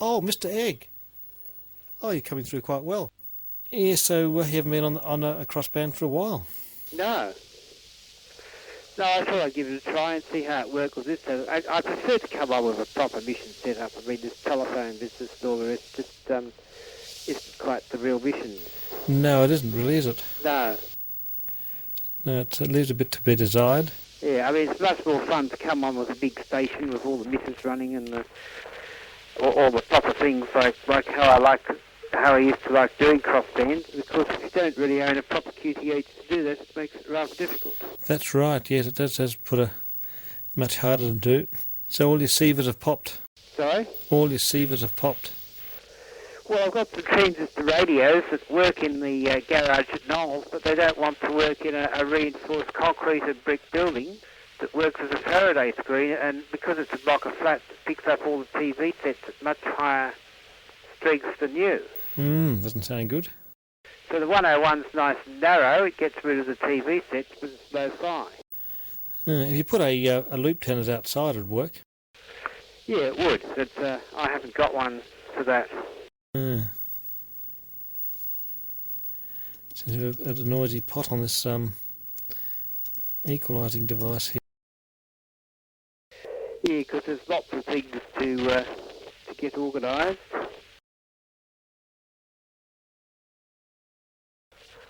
Oh, Mr. Egg. Oh, you're coming through quite well. Yeah, so you haven't been on a crossband for a while. No. No, I thought I'd give it a try and see how it works with this. So I prefer to come up with a proper mission setup. I mean, this telephone business and all the rest just isn't quite the real mission. No, it isn't really, is it? No. No, it leaves a bit to be desired. Yeah, I mean, it's much more fun to come on with a big station with all the missions running and all the proper things like how I used to like doing crossband, because if you don't really own a proper QTH to do that, it makes it rather difficult. That's right, yes, it does put a much harder to do. So all your sievers have popped? Sorry? All your sievers have popped? Well, I've got some transistor radios that work in the garage at Knowles, but they don't want to work in a reinforced concrete and brick building that works as a Faraday screen, and because it's a block of flats, it picks up all the TV sets at much higher strength than you. Doesn't sound good. So the 101's nice and narrow, it gets rid of the TV sets, but it's low-fi. If you put a loop tenors outside, it'd work. Yeah, it would, but I haven't got one for that. So a noisy pot on this equalising device here. Yeah, because there's lots of things to get organised.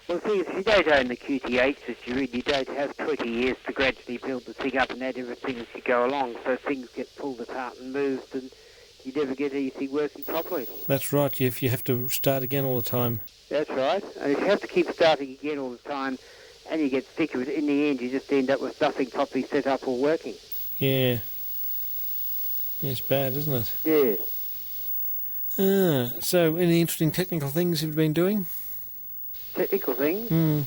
Well, the thing is, if you don't own the QTH that you're in, you don't have 20 years to gradually build the thing up and add everything as you go along, so things get pulled apart and moved, and you never get anything working properly. That's right, if you have to start again all the time. That's right, and if you have to keep starting again all the time, and you get sick of it, in the end you just end up with nothing properly set up or working. Yeah. It's bad, isn't it? Yeah. So any interesting technical things you've been doing? Technical things?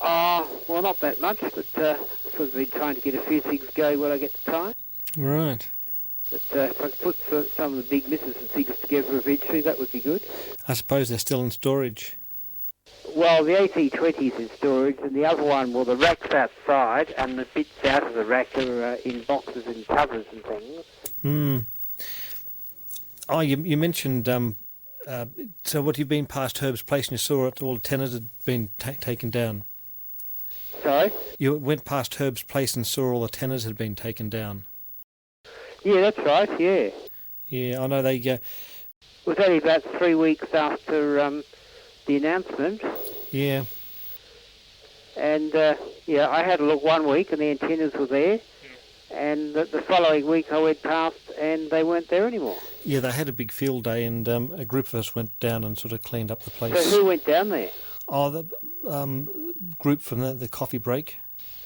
Well, not that much, but I've sort of been trying to get a few things going when I get the time. Right. But if I could put some of the big misses and things together eventually, that would be good. I suppose they're still in storage. Well, the AT20's in storage, and the other one, well, the rack's outside, and the bits out of the rack are in boxes and covers and things. Oh, you mentioned, so what, you've been past Herb's place and you saw it, all the tenors had been taken down? Sorry? You went past Herb's place and saw all the tenors had been taken down? Yeah, that's right, yeah. Yeah, I know they... It was only about 3 weeks after the announcement. Yeah. And, I had a look 1 week and the antennas were there. And the following week I went past and they weren't there anymore. Yeah, they had a big field day and a group of us went down and sort of cleaned up the place. So who went down there? Oh, the group from the coffee break.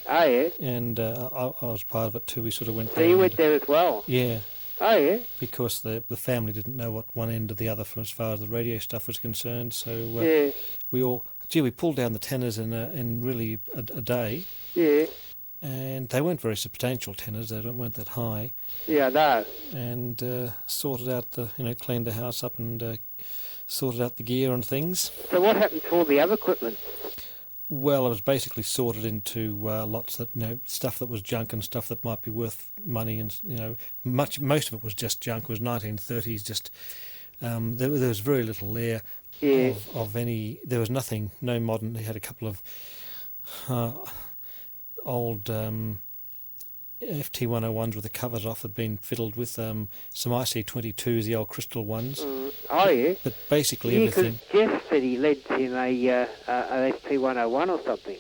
Oh, yeah. And I was part of it too. We sort of went so there. So you went there as well? Yeah. Oh, yeah. Because the family didn't know what one end or the other from as far as the radio stuff was concerned. So we pulled down the tenors in really a day. Yeah. And they weren't very substantial tenors. They weren't that high. Yeah, no. And sorted out cleaned the house up and sorted out the gear and things. So what happened to all the other equipment? Well, it was basically sorted into lots that, stuff that was junk and stuff that might be worth money, and most of it was just junk. It was 1930s. Just there was very little there of any. There was nothing, no modern. They had a couple of old FT101s with the covers off, had been fiddled with some IC22s, the old crystal ones. Oh, yeah. But basically everything. Jeff said he lent him an FT101 or something.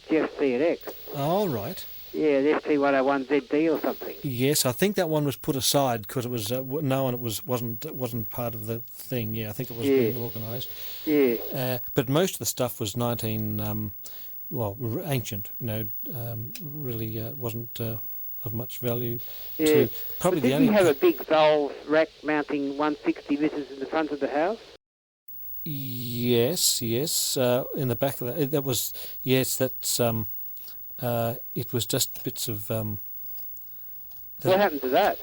Jeff CNX. Oh, right. Yeah, the FT101 ZD or something. Yes, I think that one was put aside because it was known it wasn't part of the thing. Yeah, I think it was being organised. Yeah. But most of the stuff was ancient. Really wasn't of much value. Yeah. Probably did you have a big valve rack mounting 160 misses in the front of the house? Yes. In the back of that was that's. It was just bits of. What happened to that?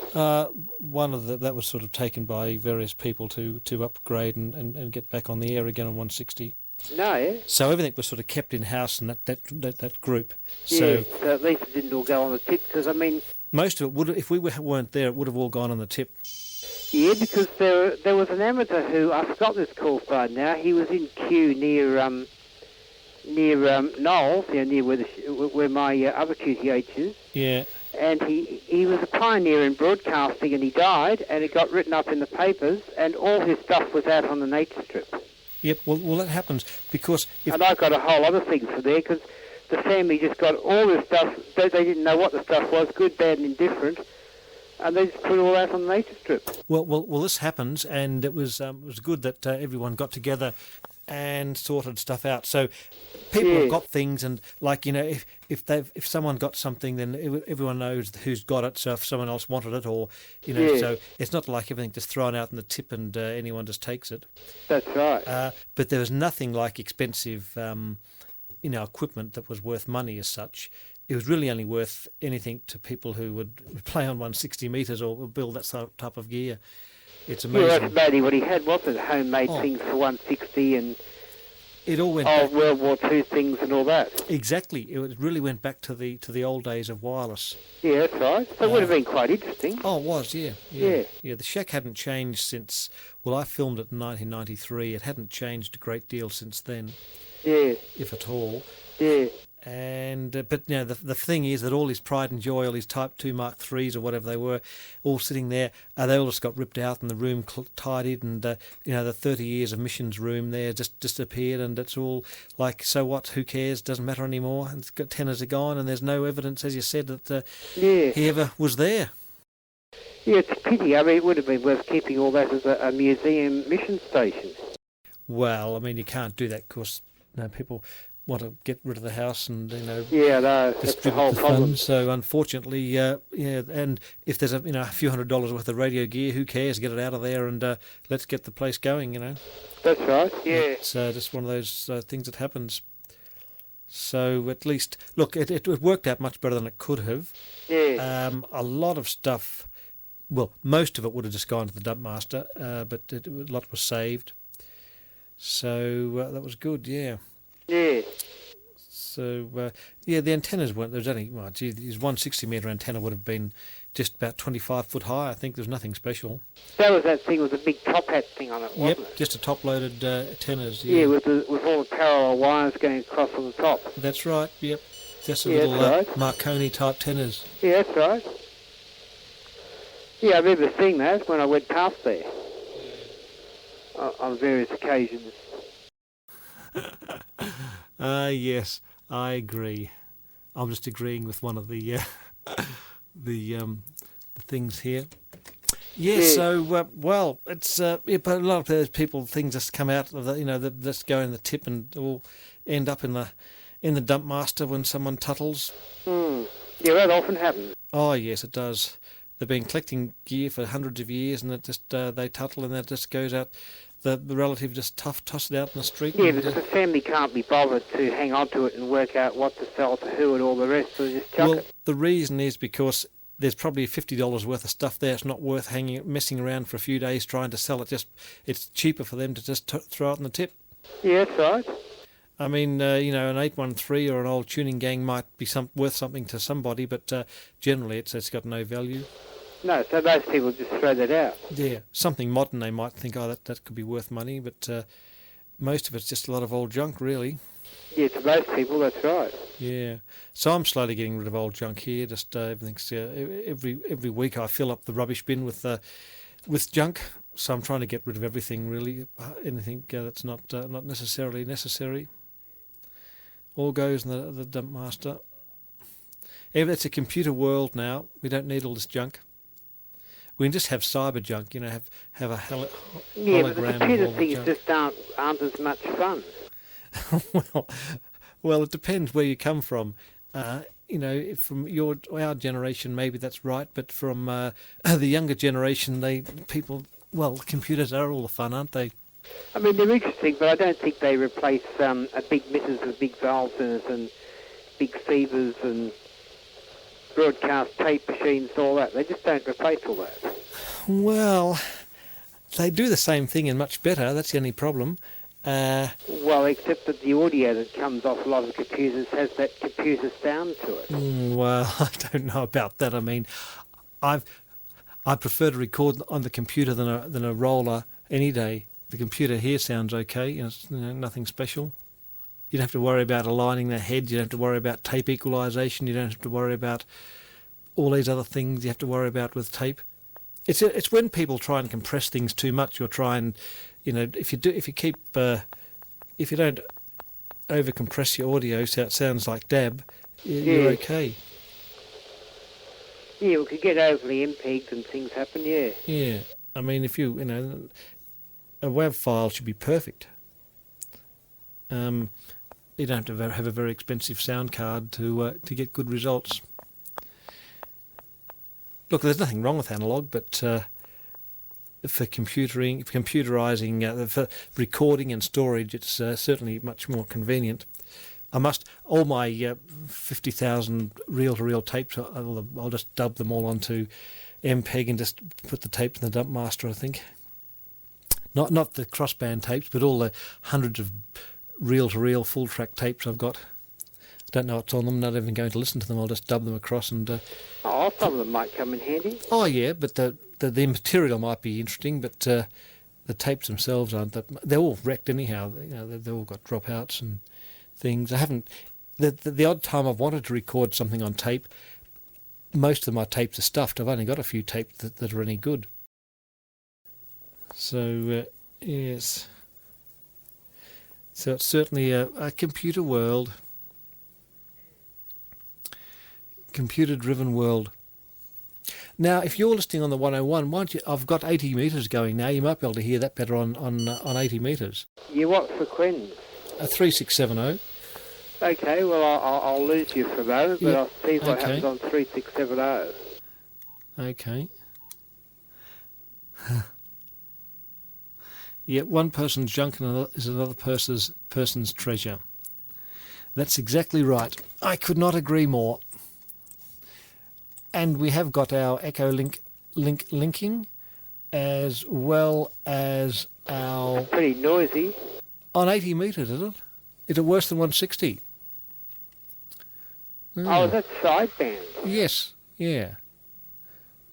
One of that was sort of taken by various people to upgrade and get back on the air again on 160. No, yeah. So everything was sort of kept in house in that group. Yeah, so at least it didn't all go on the tip, because I mean, most of it would, if we weren't there, it would have all gone on the tip. Yeah, because there was an amateur who, I forgot this call sign now, he was in Kew near Knowles, near where my other QTH is. Yeah. And he was a pioneer in broadcasting, and he died, and it got written up in the papers, and all his stuff was out on the nature strip. Yep, well, that happens because and I got a whole other thing for there, because the family just got all this stuff. They didn't know what the stuff was, good, bad, and indifferent, and they just put it all out on the nature strip. Well, this happens, and it was good that everyone got together and sorted stuff out. So people have got things, and if someone got something, then everyone knows who's got it. So if someone else wanted it, or so it's not like everything just thrown out in the tip and anyone just takes it. That's right. But there was nothing like expensive, equipment that was worth money as such. It was really only worth anything to people who would play on 160 metres or build that type of gear. It's amazing. Yeah, that's mainly what he had, wasn't it? Homemade things for 160 and it all went back. World War II things and all that. Exactly. It really went back to the old days of wireless. Yeah, that's right. So it would have been quite interesting. Oh, it was, yeah. Yeah, the shack hadn't changed since, I filmed it in 1993. It hadn't changed a great deal since then. Yeah. If at all. Yeah. And but the thing is that all his pride and joy, all his Type 2 Mark IIIs or whatever they were, all sitting there, they all just got ripped out and the room tidied, and the 30 years of missions room there just disappeared, and it's all like, so what? Who cares? Doesn't matter anymore. And it's got tenors are gone, and there's no evidence, as you said, that he ever was there. Yeah, it's a pity. I mean, it would have been worth keeping all that as a museum mission station. Well, I mean, you can't do that because people want to get rid of the house and that's the whole problem. Funds. So unfortunately, and if there's a few $100s worth of radio gear, who cares? Get it out of there and let's get the place going. That's right. Yeah, it's just one of those things that happens. So at least, look, it worked out much better than it could have. Yeah. A lot of stuff. Well, most of it would have just gone to the dump master, but a lot was saved. So that was good. Yeah. Yeah. So, the antennas weren't, there was only, his 160 metre antenna would have been just about 25 foot high. I think there was nothing special. That was that thing with the big top hat thing on it, wasn't it? Just a top-loaded antennas. Yeah, with all the parallel wires going across on the top. That's right, yep. Just a little Marconi type tenors. Yeah, that's right. Yeah, I remember seeing that when I went past there on various occasions. Yes, I agree. I'm just agreeing with one of the things here. Yeah. So it's but a lot of those things just come out of that just go in the tip and all end up in the dump master when someone tuttles. Yeah, that often happens. Oh yes, it does. They've been collecting gear for hundreds of years, and it just they tuttle, and that just goes out. The relative just toss it out in the street. Yeah, because the family can't be bothered to hang on to it and work out what to sell to who and all the rest, so they just chuck it. The reason is because there's probably $50 worth of stuff there. It's not worth messing around for a few days trying to sell it. It's cheaper for them to just throw it in the tip. Yeah, that's right. I mean, an 813 or an old tuning gang might be worth something to somebody, but generally it's got no value. No, so most people just throw that out. Yeah, something modern they might think, that could be worth money, but most of it's just a lot of old junk, really. Yeah, to most people, that's right. Yeah, so I'm slowly getting rid of old junk here. Just everything's every week I fill up the rubbish bin with junk. So I'm trying to get rid of everything, really, anything that's not necessarily necessary. All goes in the dump master. It's a computer world now. We don't need all this junk. We can just have cyber junk, have a hologram. Yeah, but the computer things just aren't as much fun. well, it depends where you come from. From our generation, maybe that's right, but from the younger generation, computers are all the fun, aren't they? I mean, they're interesting, but I don't think they replace a big missus with big valves in it and big sievers and broadcast tape machines and all that. They just don't replace all that. Well, they do the same thing and much better. That's the only problem. Well, except that the audio that comes off a lot of computers has that computer sound to it. Well, I don't know about that. I mean, I've I'd prefer to record on the computer than a roller any day. The computer here sounds okay, it's nothing special. You don't have to worry about aligning the heads, you don't have to worry about tape equalisation, you don't have to worry about all these other things you have to worry about with tape. It's when people try and compress things too much, or try and, if you don't over compress your audio so it sounds like dab, you're okay. Yeah, we could get overly MPEG'd and things happen, yeah. Yeah, I mean, if a WAV file should be perfect. You don't have to have a very expensive sound card to get good results. Look, there's nothing wrong with analog, but for computerising, for recording and storage, it's certainly much more convenient. All my 50,000 reel-to-reel tapes, I'll just dub them all onto MPEG and just put the tapes in the dump master, I think. Not the crossband tapes, but all the hundreds of reel-to-reel full-track tapes I've got. I don't know what's on them, not even going to listen to them, I'll just dub them across and... some of them might come in handy. Oh yeah, but the material might be interesting, but the tapes themselves aren't that... They're all wrecked anyhow, they've all got dropouts and things. I haven't... The odd time I've wanted to record something on tape, most of my tapes are stuffed. I've only got a few tapes that are any good. So, yes... So it's certainly a computer world. Computer-driven world. Now, if you're listening on the 101, I've got 80 metres going now. You might be able to hear that better on 80 metres. Yeah, what frequency? 3670. Okay, well, I'll lose you for a moment, but I'll see what happens on 3670. Okay. Yeah, one person's junk is another person's treasure. That's exactly right. I could not agree more. And we have got our Echo linking, as well as our... That's pretty noisy. On 80 metres, is it? Is it worse than 160? Oh, that's sideband. Yes, yeah.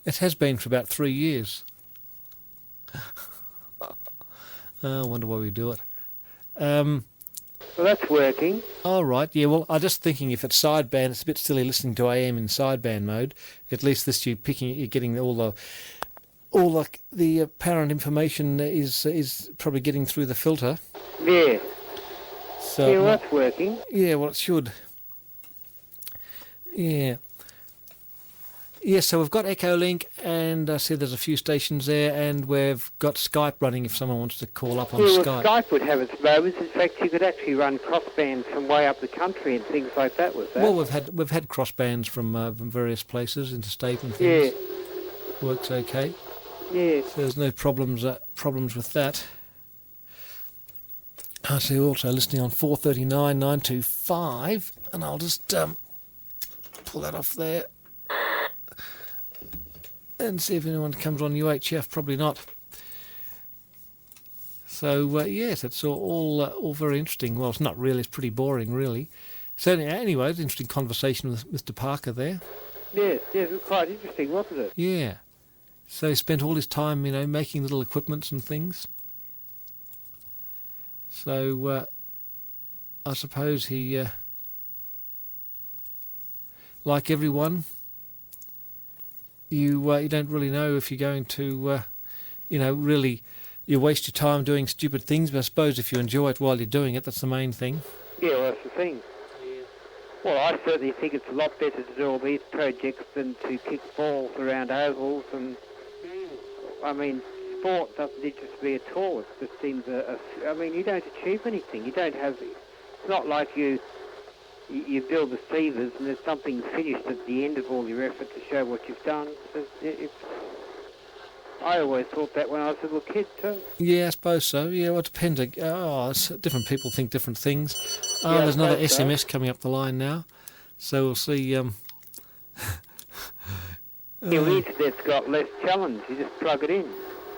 It has been for about 3 years. I wonder why we do it. Well, that's working. All right, yeah, well, I'm just thinking if it's sideband, it's a bit silly listening to AM in sideband mode. At least this you're getting all the apparent information is probably getting through the filter. Yeah. So yeah, well, that's working. Yeah, well, it should. Yeah. Yeah, so we've got Echolink, and I see there's a few stations there, and we've got Skype running if someone wants to call up on Skype. Well, Skype would have its moments. In fact, you could actually run crossbands from way up the country and things like that with that. Well, we've had crossbands from various places, interstate and things. Yeah. Works okay. Yeah. So there's no problems with that. I see also listening on 439.925, and I'll just pull that off there. And see if anyone comes on UHF. Probably not. So yes, it's all very interesting. Well, it's not really. It's pretty boring, really. So anyway, it's an interesting conversation with Mr. Parker there. Yes, it was quite interesting, wasn't it? Yeah. So he spent all his time, making little equipments and things. So I suppose he, like everyone. You don't really know if you're going to, really, you waste your time doing stupid things, but I suppose if you enjoy it while you're doing it, that's the main thing. Yeah, well, that's the thing. Yeah. Well, I certainly think it's a lot better to do all these projects than to kick balls around ovals, and, I mean, sport doesn't interest me at all. It just seems I mean, you don't achieve anything. You don't have, it's not like you build the receivers and there's something finished at the end of all your effort to show what you've done. I always thought that when I was a little kid too. Yeah, I suppose so. Yeah, well, it depends. Different people think different things. Yeah, there's another so. SMS coming up the line now, so we'll see. Yeah, the internet's got less challenge. You just plug it in.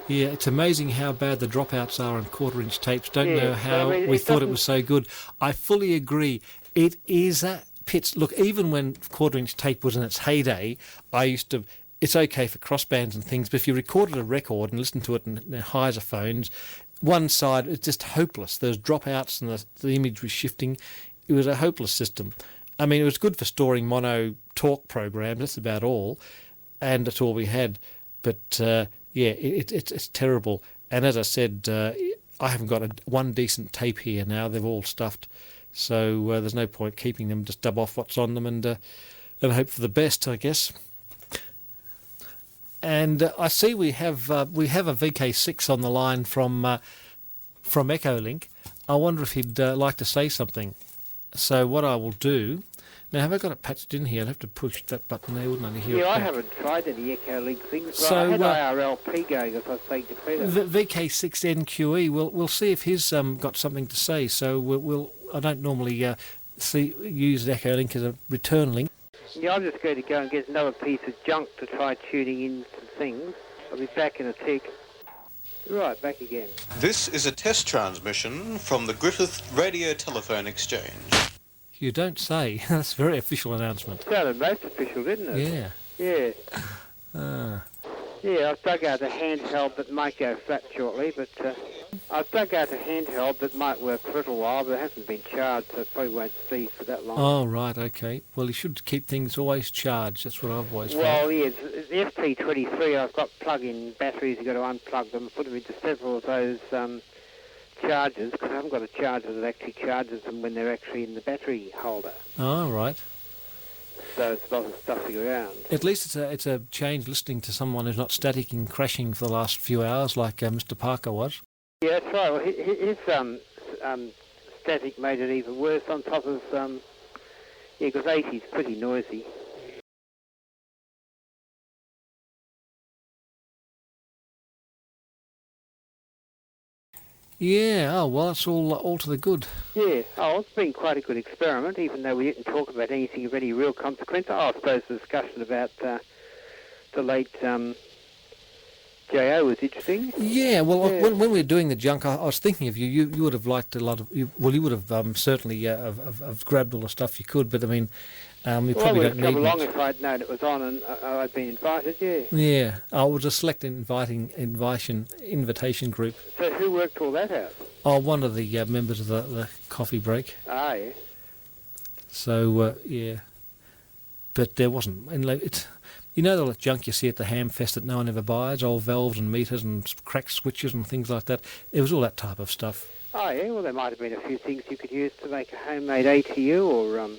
Yeah, it's amazing how bad the dropouts are on quarter-inch tapes. Don't know how we thought it was so good. I fully agree. It is a pits. Look, even when quarter-inch tape was in its heyday, I used to it's okay for crossbands and things, but if you recorded a record and listened to it in Hyzophones, one side, it's just hopeless. There's dropouts and the image was shifting. It was a hopeless system. I mean, it was good for storing mono talk programs, that's about all, and that's all we had. But, it's terrible. And as I said, I haven't got one decent tape here now. They've all stuffed. So there's no point keeping them. Just dub off what's on them and hope for the best, I guess. And I see we have a VK6 on the line from Echolink. I wonder if he'd like to say something. So what I will do... Now, have I got it patched in here? I'd have to push that button there, wouldn't I? Hear I haven't tried any Echolink things. So, I had IRLP going, as I was saying to Peter. VK6NQE, we'll see if he's got something to say. So I don't normally use Echolink as a return link. Yeah, I'm just going to go and get another piece of junk to try tuning in some things. I'll be back in a tick. Right, back again. This is a test transmission from the Griffith Radio Telephone Exchange. You don't say. That's a very official announcement. Sounded most official, didn't it? Yeah. Yeah. Yeah, I've dug out a handheld that might go flat shortly, but I've dug out a handheld that might work for a little while, but it hasn't been charged, so it probably won't see for that long. Oh, right, okay. Well, you should keep things always charged. That's what I've always found. Well, yeah, the FT23, I've got plug-in batteries. You've got to unplug them, put them into several of those chargers, because I haven't got a charger that actually charges them when they're actually in the battery holder. Oh, right. So it's a lot of stuffing around. At least it's a change listening to someone who's not static and crashing for the last few hours like Mr. Parker was. Yeah, that's right. Well, his static made it even worse on top of, because 80's pretty noisy. Yeah, oh, well, it's all to the good. Yeah, it's been quite a good experiment, even though we didn't talk about anything of any real consequence. I suppose the discussion about the late J.O. was interesting. Yeah, well, yeah. When we were doing the junk, I was thinking of you. You would have liked a lot of... you would have certainly have grabbed all the stuff you could, but, I mean, you probably don't need come along much. If I'd known it was on and I'd been invited, yeah. Yeah, I was a select invitation group. So who worked all that out? Oh, one of the members of the coffee break. Ah, yeah. So, yeah. But there wasn't... And it's, you know the junk you see at the ham fest that no one ever buys? Old valves and meters and cracked switches and things like that. It was all that type of stuff. Oh, yeah. Well, there might have been a few things you could use to make a homemade ATU or...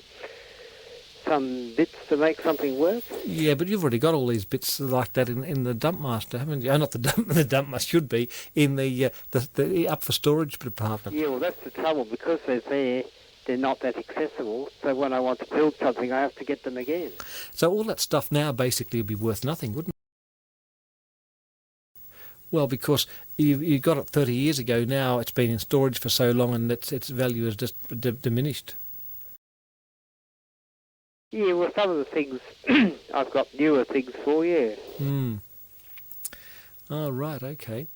some bits to make something work. Yeah, but you've already got all these bits like that in the dump master, haven't you? Oh, not the dump master should be in the up for storage department. Yeah, well, that's the trouble, because they're not that accessible. So when I want to build something, I have to get them again. So all that stuff now basically would be worth nothing, wouldn't it? Well, because you got it 30 years ago. Now it's been in storage for so long, and its value has just diminished. Yeah, well, some of the things I've got newer things for, yeah. Oh, right, okay.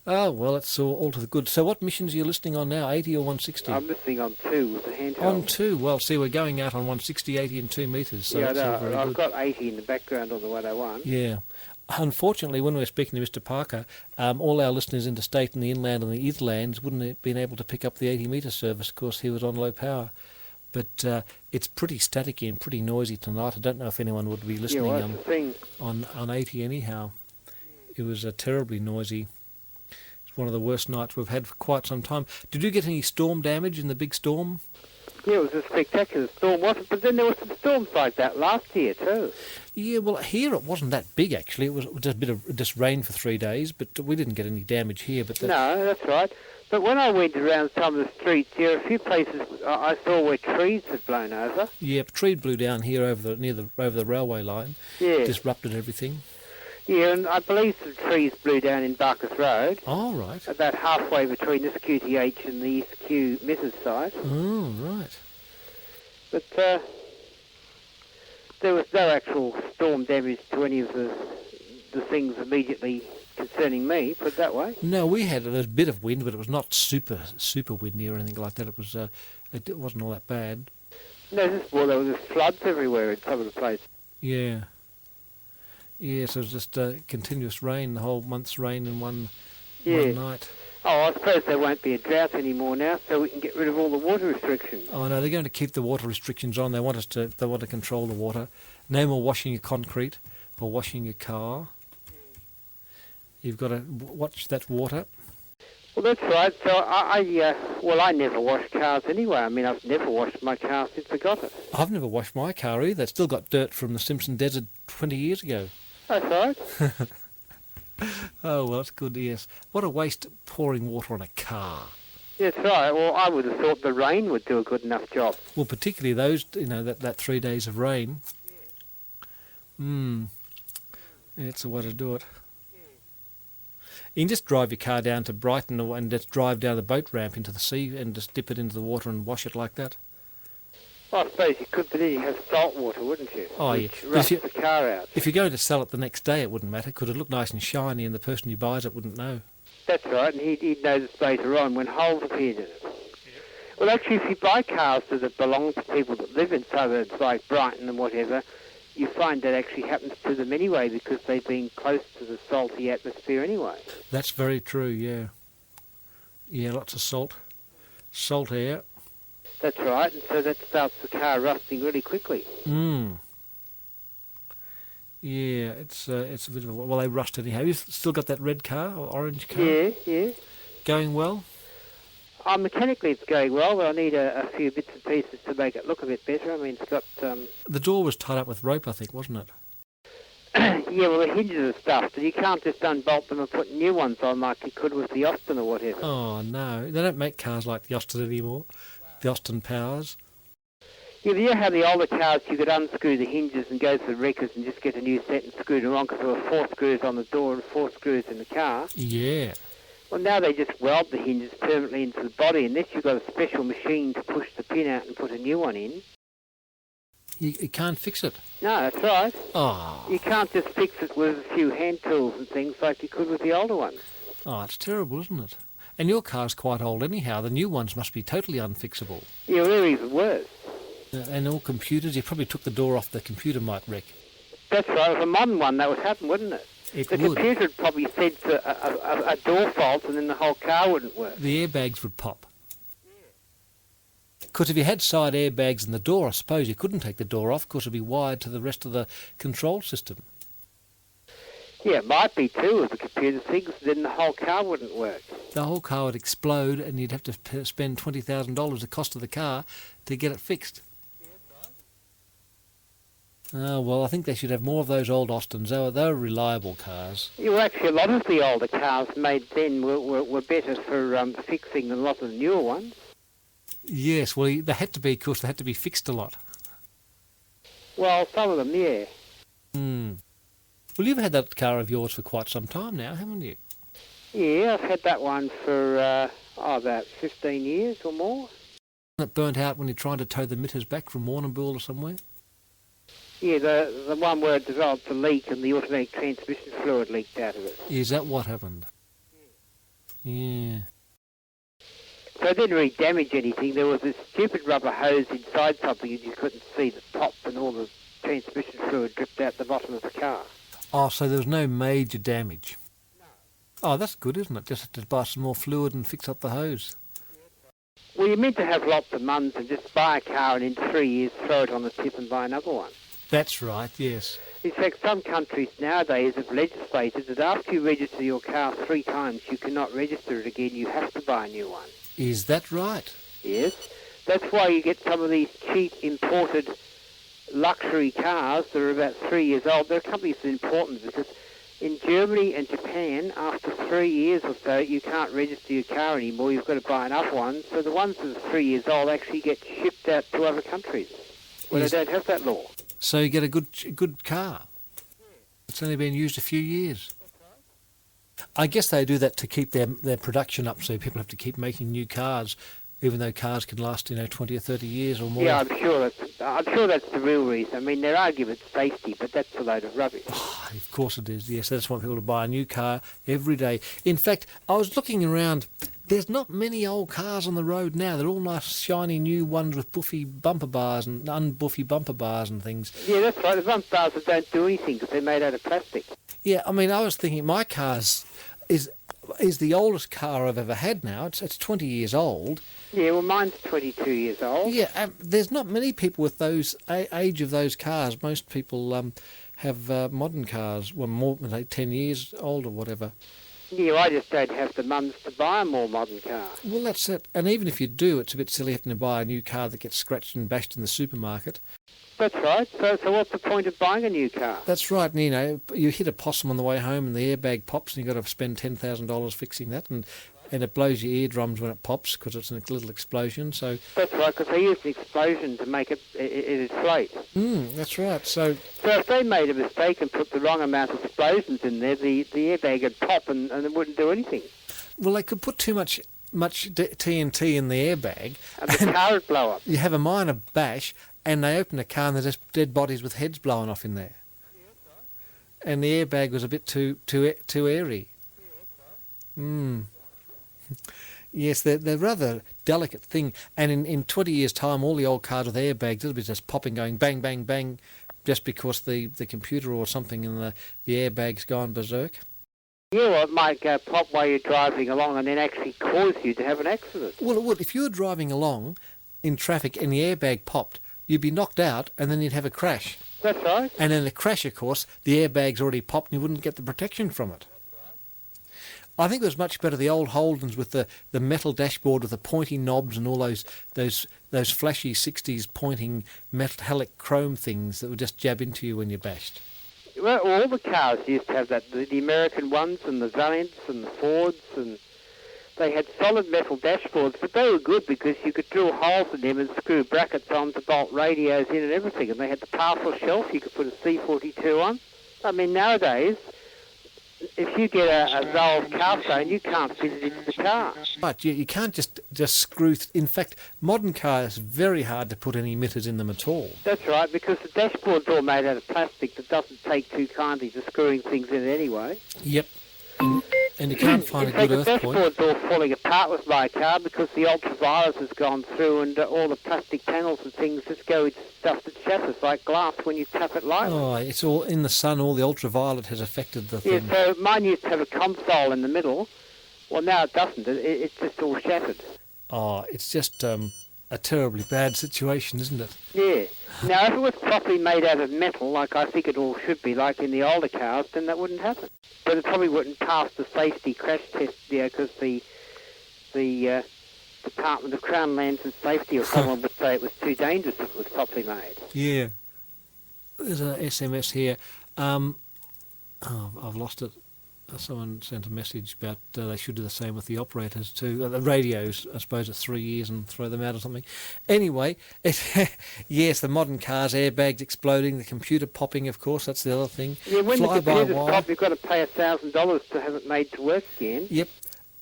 Oh, well, that's all to the good. So what missions are you listening on now, 80 or 160? I'm listening on 2 with the handheld. On 2? Well, see, we're going out on 160, 80 and 2 metres. So yeah, that's all very I've good. got 80 in the background on the 101. Yeah. Unfortunately, when we were speaking to Mr. Parker, all our listeners interstate and the inland and the Itherlands wouldn't have been able to pick up the 80-metre service. Of course, he was on low power. But it's pretty staticky and pretty noisy tonight. I don't know if anyone would be listening on 80 anyhow. It was terribly noisy. It's one of the worst nights we've had for quite some time. Did you get any storm damage in the big storm? Yeah, it was a spectacular storm, wasn't it? But then there were some storms like that last year too. Yeah, well, here it wasn't that big, actually. It was just a bit of just rain for 3 days, but we didn't get any damage here. But no, that's right. But when I went around some of the streets, there are a few places I saw where trees had blown over. Yeah, a tree blew down here over the railway line. Yeah. Disrupted everything. Yeah, and I believe some trees blew down in Barkers Road. Oh, right. About halfway between this QTH and the East Q Mrs. site. Oh, right. But there was no actual storm damage to any of the things immediately concerning me, put it that way. No, we had a bit of wind, but it was not super windy or anything like that. It was it wasn't all that bad. No, there was just floods everywhere in some of the places. Yeah. Yeah, so it was just continuous rain, the whole month's rain in one Yeah. night. Oh, I suppose there won't be a drought anymore now, so we can get rid of all the water restrictions. Oh no, they're going to keep the water restrictions on. They want to control the water. No more washing your concrete or washing your car. You've got to watch that water. Well, that's right. So I never wash cars anyway. I mean, I've never washed my car since I got it. I've never washed my car either. It's still got dirt from the Simpson Desert 20 years ago. That's right. Oh, well, that's good, yes. What a waste pouring water on a car. That's right. Well, I would have thought the rain would do a good enough job. Well, particularly those, that 3 days of rain. It's the way to do it. You can just drive your car down to Brighton and just drive down the boat ramp into the sea and just dip it into the water and wash it like that. Well, I suppose you could, but then you have salt water, wouldn't you? Oh, yeah. Which rusts the car out. If you're going to sell it the next day, it wouldn't matter because it'd look nice and shiny and the person who buys it wouldn't know. That's right, and he'd notice later on when holes appeared in it. Well, actually, if you buy cars that belong to people that live in suburbs like Brighton and whatever, you find that actually happens to them anyway because they've been close to the salty atmosphere anyway. That's very true, yeah. Yeah, lots of salt air. That's right, and so that starts the car rusting really quickly. Yeah, it's a bit of a... Well, they rust anyhow. You've still got that red car or orange car? Yeah. Going well? Mechanically it's going well, but I need a few bits and pieces to make it look a bit better. I mean, it's got... The door was tied up with rope, I think, wasn't it? Yeah, well, the hinges are stuffed, and you can't just unbolt them and put new ones on like you could with the Austin or whatever. Oh, no. They don't make cars like the Austin anymore. The Austin Powers. Yeah, but you know how the older cars you could unscrew the hinges and go to the wreckers and just get a new set and screw them on because there were 4 screws on the door and 4 screws in the car? Yeah. Well, now they just weld the hinges permanently into the body, unless you've got a special machine to push the pin out and put a new one in. You can't fix it. No, that's right. Oh. You can't just fix it with a few hand tools and things like you could with the older ones. Oh, it's terrible, isn't it? And your car's quite old anyhow. The new ones must be totally unfixable. Yeah, they're even worse. And all computers, you probably took the door off, the computer might wreck. That's right. With a modern one, that would happen, wouldn't it? The computer would probably sense a door fault and then the whole car wouldn't work. The airbags would pop. Because if you had side airbags in the door, I suppose you couldn't take the door off because it would be wired to the rest of the control system. Yeah, it might be too with the computer things, then the whole car wouldn't work. The whole car would explode and you'd have to spend $20,000, the cost of the car, to get it fixed. Oh, well, I think they should have more of those old Austins. They were reliable cars. Yeah, well, actually, a lot of the older cars made then were better for fixing than a lot of the newer ones. Yes, well, they had to be, of course, they had to be fixed a lot. Well, some of them, yeah. Well, you've had that car of yours for quite some time now, haven't you? Yeah, I've had that one for about 15 years or more. It burnt out when you're trying to tow the mitters back from Warrnambool or somewhere? Yeah, the one where it developed a leak and the automatic transmission fluid leaked out of it. Is that what happened? Yeah. So it didn't really damage anything. There was this stupid rubber hose inside something and you couldn't see the top and all the transmission fluid dripped out the bottom of the car. Oh, so there was no major damage? No. Oh, that's good, isn't it? Just have to buy some more fluid and fix up the hose. Well, you're meant to have lots of months and just buy a car and in 3 years throw it on the tip and buy another one. That's right, yes. In fact, some countries nowadays have legislated that after you register your car 3 times, you cannot register it again. You have to buy a new one. Is that right? Yes. That's why you get some of these cheap imported luxury cars that are about 3 years old. There are companies that import them because in Germany and Japan, after 3 years or so, you can't register your car anymore. You've got to buy another one. So the ones that are 3 years old actually get shipped out to other countries where they don't have that law. So you get a good car. It's only been used a few years. I guess they do that to keep their production up, so people have to keep making new cars, even though cars can last 20 or 30 years or more. Yeah, I'm sure that's the real reason. I mean, their argument's safety, but that's a load of rubbish. Oh, of course it is. Yes, they just want people to buy a new car every day. In fact, I was looking around There's not many old cars on the road now. They're all nice, shiny new ones with buffy bumper bars and unbuffy bumper bars and things. Yeah, that's right. The bumper bars that don't do anything because they're made out of plastic. Yeah, I mean, I was thinking my car's is the oldest car I've ever had now. It's 20 years old. Yeah, well, mine's 22 years old. Yeah, there's not many people with those age of those cars. Most people have modern cars, well, more like 10 years old or whatever. Yeah, I just don't have the funds to buy a more modern car. Well, that's it. And even if you do, it's a bit silly having to buy a new car that gets scratched and bashed in the supermarket. That's right. So what's the point of buying a new car? That's right. And, you know, you hit a possum on the way home and the airbag pops and you've got to spend $10,000 fixing that. And it blows your eardrums when it pops because it's a little explosion. So that's right, because they use the explosion to make it inflate. That's right. So if they made a mistake and put the wrong amount of explosions in there, the airbag would pop and it wouldn't do anything. Well, they could put too much TNT in the airbag. And the car would blow up. You have a minor bash and they open the car and there's just dead bodies with heads blowing off in there. Yeah, that's right. And the airbag was a bit too airy. Yeah, that's right. Yes, they're rather delicate thing. And in 20 years' time, all the old cars with airbags, it'll be just popping, going bang, bang, bang, just because the computer or something in the airbag's gone berserk. Yeah, well, it might go pop while you're driving along and then actually cause you to have an accident. Well, it would. If you were driving along in traffic and the airbag popped, you'd be knocked out and then you'd have a crash. That's right. And in a crash, of course, the airbag's already popped and you wouldn't get the protection from it. I think it was much better the old Holdens with the metal dashboard with the pointy knobs and all those flashy 60s pointing metallic chrome things that would just jab into you when you bashed. Well, all the cars used to have that. The American ones and the Valiants and the Fords, and they had solid metal dashboards, but they were good because you could drill holes in them and screw brackets on to bolt radios in and everything, and they had the powerful shelf you could put a C42 on. I mean, nowadays, if you get a Zoll's car phone, you can't fit it into the car. Right, you can't just screw... In fact, modern cars, very hard to put any emitters in them at all. That's right, because the dashboard's all made out of plastic that doesn't take too kindly to screwing things in anyway. Yep. And you can't find a good earth point. The dashboard's all falling apart with my car because the ultraviolet has gone through and all the plastic panels and things just go into stuff that shatters like glass when you tap it lightly. Oh, it's all in the sun. All the ultraviolet has affected the thing. Yeah, so mine used to have a console in the middle. Well, now it doesn't. It's just all shattered. Oh, it's just a terribly bad situation, isn't it? Yeah. Now, if it was properly made out of metal, like I think it all should be, like in the older cars, then that wouldn't happen. But it probably wouldn't pass the safety crash test there because the Department of Crown Lands and Safety or someone would say it was too dangerous if it was properly made. Yeah. There's a SMS here. I've lost it. Someone sent a message about they should do the same with the operators too. The radios, I suppose, at 3 years and throw them out or something. Anyway, yes, the modern cars, airbags exploding, the computer popping, of course, that's the other thing. Yeah, when the computer's pop, you've got to pay $1,000 to have it made to work again. Yep.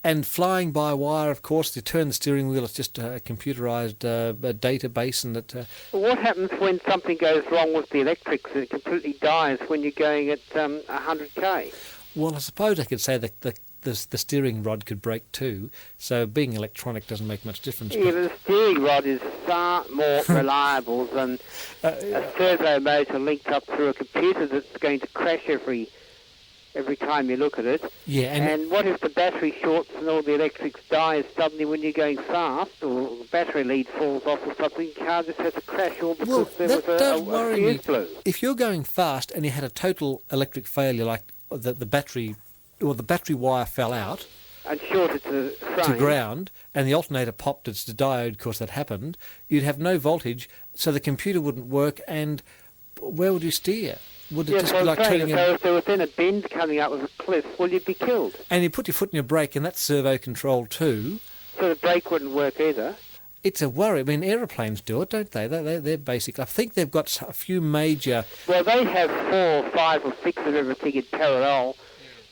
And flying by wire, of course, you turn the steering wheel, it's just a computerised database. And it. Well, what happens when something goes wrong with the electrics and it completely dies when you're going at 100k? Well, I suppose I could say that the steering rod could break too, so being electronic doesn't make much difference. Yeah, but the steering rod is far more reliable than a servo motor linked up through a computer that's going to crash every time you look at it. Yeah, and what if the battery shorts and all the electrics dies suddenly when you're going fast, or the battery lead falls off or something, the car just has to crash all because there was a fuse blew. If you're going fast and you had a total electric failure, like the battery wire fell out and shorted to ground, and the alternator popped its diode, of course that happened, you'd have no voltage, so the computer wouldn't work, and where would you steer? Would it just be like turning so if there was then a bend coming up with a cliff, well, you'd be killed. And you put your foot in your brake, and that's servo controlled too. So the brake wouldn't work either. It's a worry. I mean, aeroplanes do it, don't they? They're basic. I think they've got a few major... Well, they have 4 or 5 or 6 of everything in parallel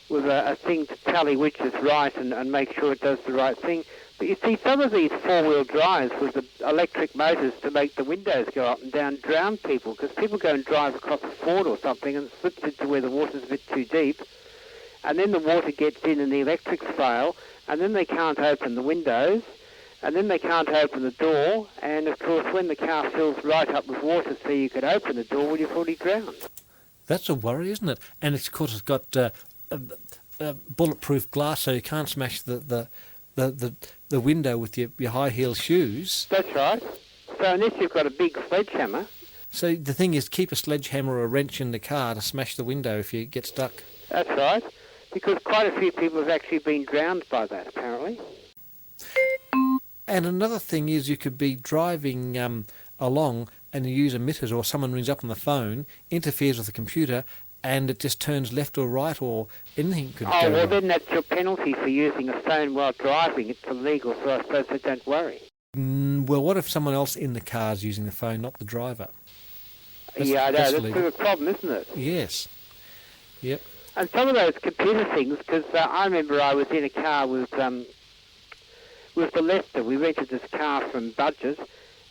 with a thing to tally which is right and make sure it does the right thing. But you see, some of these four-wheel drives with the electric motors to make the windows go up and down drown people, because people go and drive across a ford or something and it slips into where the water's a bit too deep, and then the water gets in and the electrics fail, and then they can't open the windows, and then they can't open the door, and of course when the car fills right up with water so you could open the door, well, you've already drowned. That's a worry, isn't it? And of course it's got bulletproof glass, so you can't smash the window with your high heel shoes. That's right. So unless you've got a big sledgehammer. So the thing is, keep a sledgehammer or a wrench in the car to smash the window if you get stuck. That's right. Because quite a few people have actually been drowned by that, apparently. And another thing is, you could be driving along and you use emitters, or someone rings up on the phone, interferes with the computer, and it just turns left or right, or anything could go Oh, well, wrong. then that's your penalty for using a phone while driving. It's illegal, so I suppose they don't worry. Well, what if someone else in the car is using the phone, not the driver? Yeah, I know. That's a illegal. bit of a problem, isn't it? Yes. Yep. And some of those computer things, because I remember I was in a car with the Lester. We rented this car from Budget,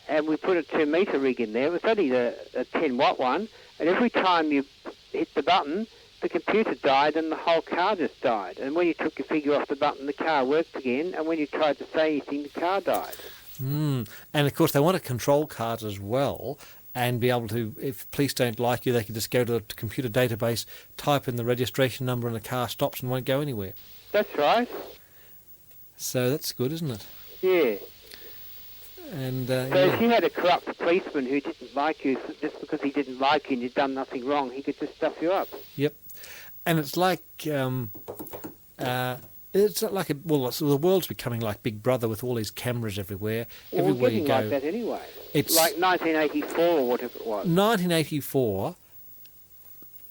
and we put a 2-metre rig in there. It was only a 10-watt one, and every time you hit the button, the computer died and the whole car just died. And when you took your finger off the button, the car worked again, and when you tried to say anything, the car died. And of course they want to control cars as well, and be able to, if police don't like you, they can just go to the computer database, type in the registration number, and the car stops and won't go anywhere. That's right. So that's good, isn't it? Yeah. And So if you had a corrupt policeman who didn't like you, just because he didn't like you and you'd done nothing wrong, he could just stuff you up. Yep. And it's like it's not like the world's becoming like Big Brother with all these cameras everywhere. Well, Everywhere we're you getting go. like that anyway. It's like 1984 or whatever it was. 1984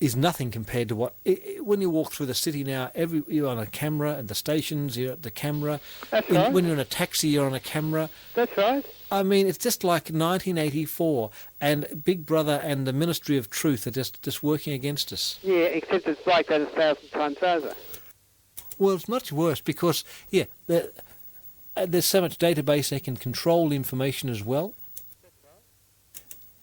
is nothing compared to what when you walk through the city now. You're on a camera at the stations. You're at the camera. That's right. When you're in a taxi, you're on a camera. That's right. I mean, it's just like 1984, and Big Brother and the Ministry of Truth are just working against us. Yeah, except it's like that 1,000 times over. Well, it's much worse because, there's so much database they can control information as well.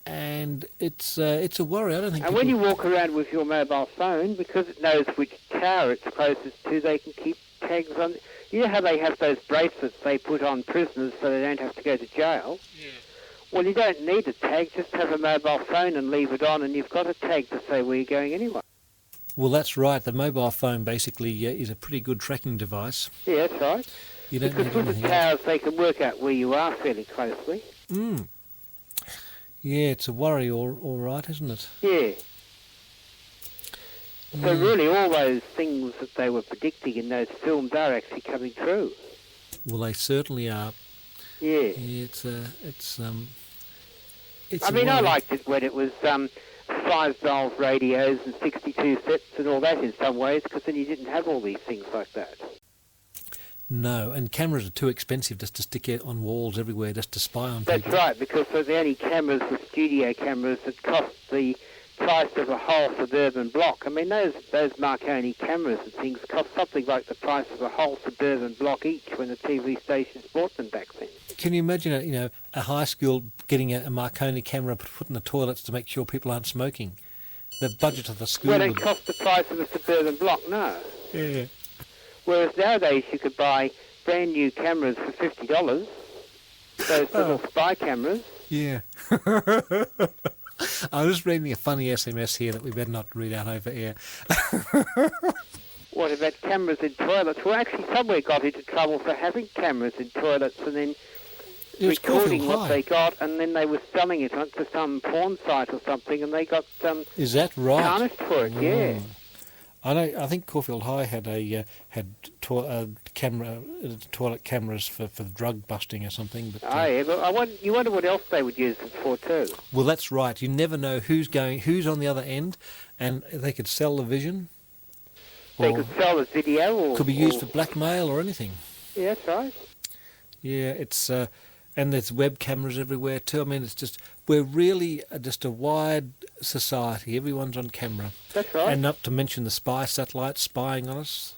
And it's a worry. I don't think. And when you walk around with your mobile phone, because it knows which tower it's closest to, they can keep tags on. You know how they have those bracelets they put on prisoners so they don't have to go to jail? Yeah. Well, you don't need a tag. Just have a mobile phone and leave it on, and you've got a tag to say where you're going anyway. Well, that's right. The mobile phone basically is a pretty good tracking device. Yeah, that's right. You don't Because need with the anything else. towers, they can work out where you are fairly closely. Yeah, it's a worry, all right, isn't it? Yeah. So really, all those things that they were predicting in those films are actually coming true. Well, they certainly are. Yeah. Yeah, it's I a mean, I worry. liked it when it was 5-valve radios and 62 sets and all that in some ways, because then you didn't have all these things like that. No, and cameras are too expensive just to stick it on walls everywhere just to spy on That's people. right, because the only cameras were studio cameras that cost the price of a whole suburban block. I mean, those Marconi cameras and things cost something like the price of a whole suburban block each when the TV stations bought them back then. Can you imagine a high school getting a Marconi camera put in the toilets to make sure people aren't smoking? The budget of the school Well, it would... cost the price of a suburban block, no. Yeah. Whereas nowadays you could buy brand new cameras for $50, those little spy cameras. Yeah. I was reading a funny SMS here that we better not read out over air. What about cameras in toilets? Well, actually, somewhere got into trouble for having cameras in toilets and then It was recording Caulfield what High. they got, and then they were selling it to some porn site or something, and they got Is that right? tarnished for it. Yeah. I know. I think Caulfield High had toilet cameras for drug busting or something. But Oh, yeah, but you wonder what else they would use it for too. well, that's right. You never know who's on the other end, and they could sell the vision. They Or could sell the video, or could be used for blackmail or anything. Yeah, that's right. Yeah, it's and there's web cameras everywhere too. I mean, we're really just a wide society. Everyone's on camera, That's right. and not to mention the spy satellites spying on us.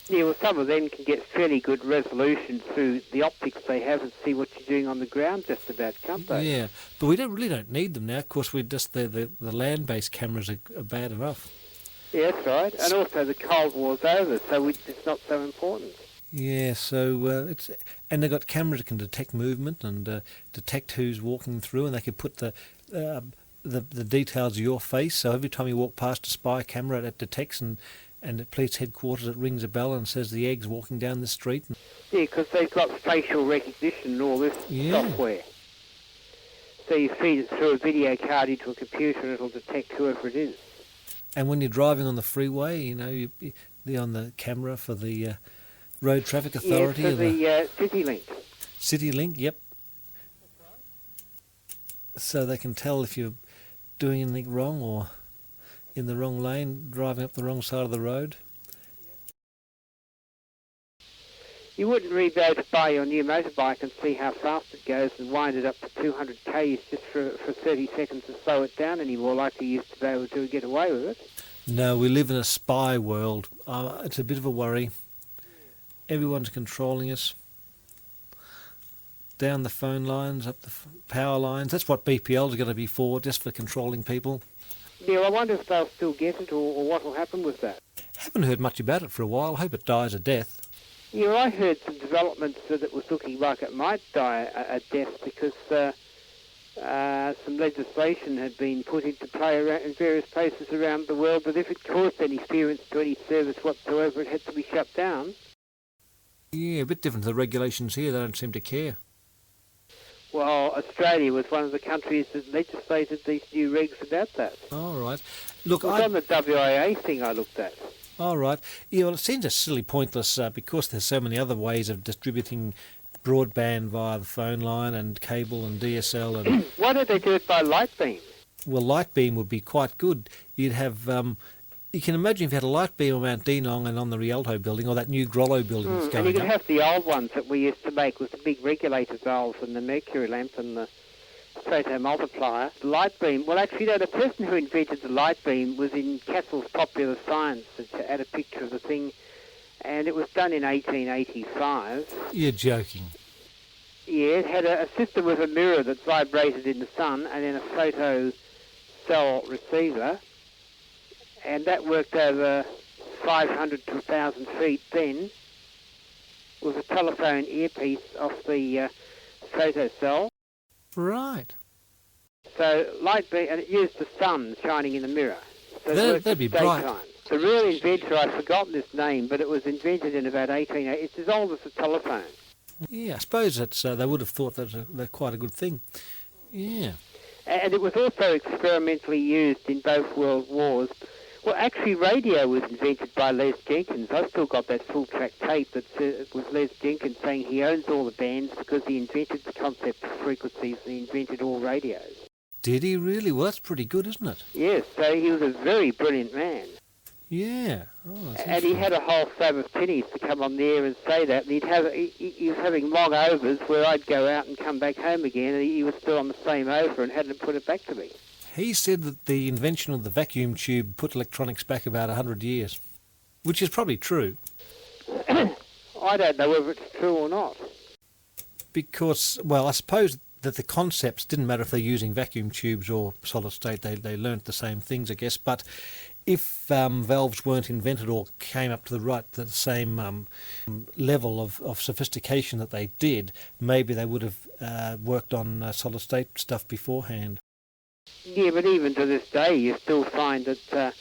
Yeah, well, some of them can get fairly good resolution through the optics they have and see what you're doing on the ground just about, can't they? Yeah, but we really don't need them now. Of course, the land-based cameras are bad enough. Yeah, that's right. And also the Cold War's over, so it's not so important. Yeah, so and they've got cameras that can detect movement and detect who's walking through, and they can put the details of your face. So every time you walk past a spy camera, it detects, and at police headquarters it rings a bell and says the Egg's walking down the street. Yeah, because they've got facial recognition and all this software. So you feed it through a video card into a computer and it'll detect whoever it is. And when you're driving on the freeway, you're on the camera for the Road Traffic Authority. Yeah, for the CityLink. CityLink, yep. So they can tell if you're doing anything wrong or in the wrong lane, driving up the wrong side of the road. You wouldn't really be able to buy your new motorbike and see how fast it goes and wind it up to 200 k's just for 30 seconds to slow it down anymore like you used to be able to get away with it. No, we live in a spy world. It's a bit of a worry. Everyone's controlling us. Down the phone lines, up the power lines. That's what BPL is going to be for, just for controlling people. Yeah, I wonder if they'll still get it or what will happen with that. Haven't heard much about it for a while. I hope it dies a death. Yeah, I heard some developments that it was looking like it might die a death because some legislation had been put into play in various places around the world that if it caused any interference to any service whatsoever, it had to be shut down. Yeah, a bit different to the regulations here. They don't seem to care. Well, Australia was one of the countries that legislated these new regs about that. All right. Look, it was on the WIA thing I looked at. All right. Yeah, well, it seems a silly pointless because there's so many other ways of distributing broadband via the phone line and cable and DSL. And why don't they do it by light beam? Well, light beam would be quite good. You'd have... you can imagine if you had a light beam on Mount Dinong and on the Rialto building or that new Grollo building that's going up. And you could up. have the old ones that we used to make with the big regulator valves and the mercury lamp and the photo multiplier. The light beam, well actually no, the person who invented the light beam was in Cassell's Popular Science to add a picture of the thing, and it was done in 1885. You're joking. Yeah, it had a system with a mirror that vibrated in the sun and then a photo cell receiver. And that worked over 500 to 1,000 feet then with a telephone earpiece off the photo cell. Right. So light beam, and it used the sun shining in the mirror. So that'd be bright. The real inventor, I've forgotten his name, but it was invented in about 1880. It's as old as the telephone. Yeah, I suppose it's, they would have thought that's quite a good thing. Yeah. And it was also experimentally used in both World Wars. Well, actually, radio was invented by Les Jenkins. I've still got that full-track tape that was Les Jenkins saying he owns all the bands because he invented the concept of frequencies and he invented all radios. Did he really? Well, that's pretty good, isn't it? Yes, so he was a very brilliant man. Yeah. Oh, and he had a whole slab of pennies to come on there and say that. And he was having long overs where I'd go out and come back home again and he was still on the same over and hadn't put it back to me. He said that the invention of the vacuum tube put electronics back about 100 years, which is probably true. I don't know whether it's true or not. Because, well, I suppose that the concepts didn't matter if they're using vacuum tubes or solid state. They learnt the same things, I guess. But if valves weren't invented or came up to the same level of sophistication that they did, maybe they would have worked on solid state stuff beforehand. Yeah, but even to this day, you still find that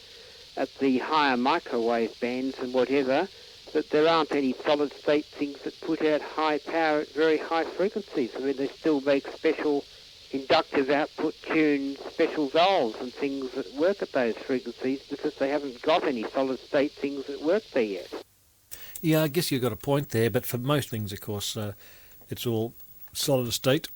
at the higher microwave bands and whatever, that there aren't any solid-state things that put out high power at very high frequencies. I mean, they still make special inductive output tuned special valves and things that work at those frequencies because they haven't got any solid-state things that work there yet. Yeah, I guess you've got a point there, but for most things, of course, it's all solid state.